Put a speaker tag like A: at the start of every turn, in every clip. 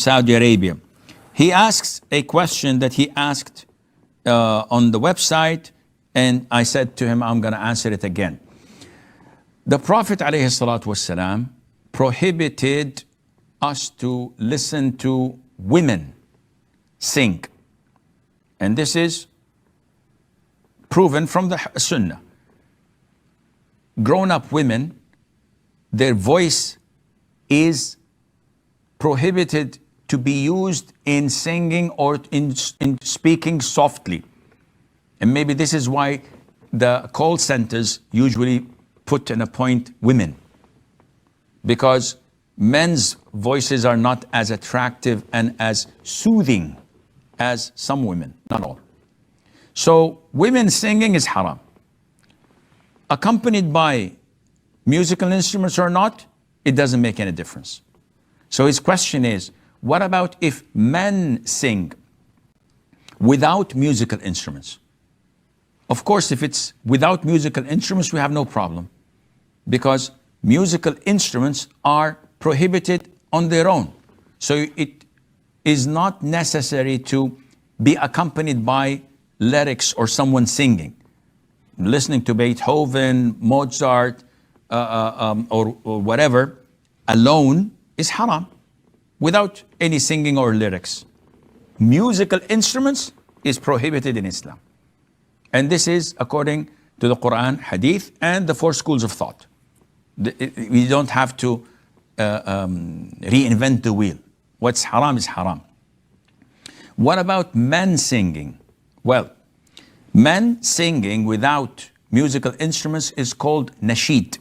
A: Saudi Arabia. He asks a question that he asked on the website, and I said to him, I'm going to answer it again. The Prophet ﷺ prohibited us to listen to women sing. And this is proven from the Sunnah. Grown-up women, their voice is prohibited to be used in singing or in speaking softly. And maybe this is why the call centers usually put and appoint women, because men's voices are not as attractive and as soothing as some women, not all. So women singing is haram. Accompanied by musical instruments or not, it doesn't make any difference. So his question is, what about if men sing without musical instruments? Of course, if it's without musical instruments, we have no problem, because musical instruments are prohibited on their own. So it is not necessary to be accompanied by lyrics or someone singing. Listening to Beethoven, Mozart, or whatever alone is haram, without any singing or lyrics. Musical instruments is prohibited in Islam. And this is according to the Quran, Hadith, and the four schools of thought. We don't have to reinvent the wheel. What's haram is haram. What about men singing? Well, men singing without musical instruments is called Nasheed.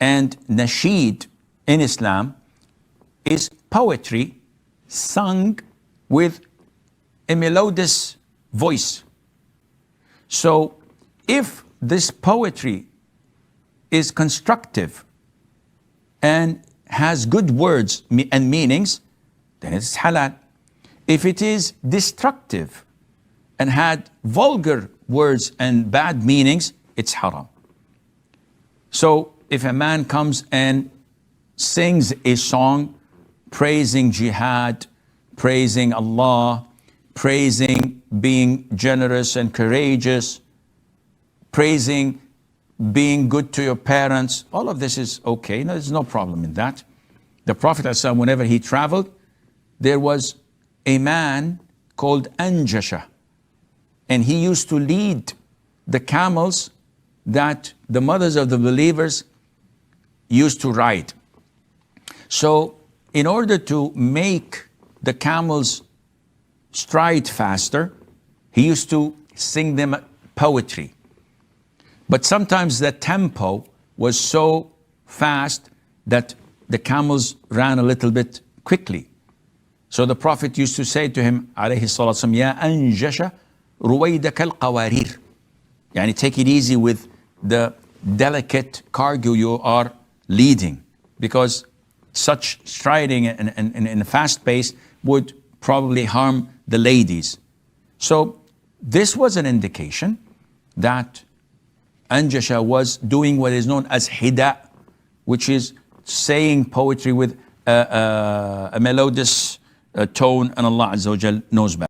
A: And Nasheed in Islam is poetry sung with a melodious voice. So if this poetry is constructive and has good words and meanings, then it's halal. If it is destructive and had vulgar words and bad meanings, it's haram. So if a man comes and sings a song praising jihad, praising Allah, praising being generous and courageous, praising being good to your parents, all of this is okay. No, there's no problem in that. The Prophet ﷺ, whenever he traveled, there was a man called Anjasha, and he used to lead the camels that the mothers of the believers used to ride. So in order to make the camels stride faster, he used to sing them poetry. But sometimes the tempo was so fast that the camels ran a little bit quickly. So the Prophet used to say to him, alayhi salatu wasalam, Ya anjasha ruwaydaka al-qawarir. Yani take it easy with the delicate cargo you are leading, because such striding in a fast pace would probably harm the ladies. So this was an indication that Anjasha was doing what is known as hida, which is saying poetry with a melodious tone, and Allah Azza wa Jal knows better.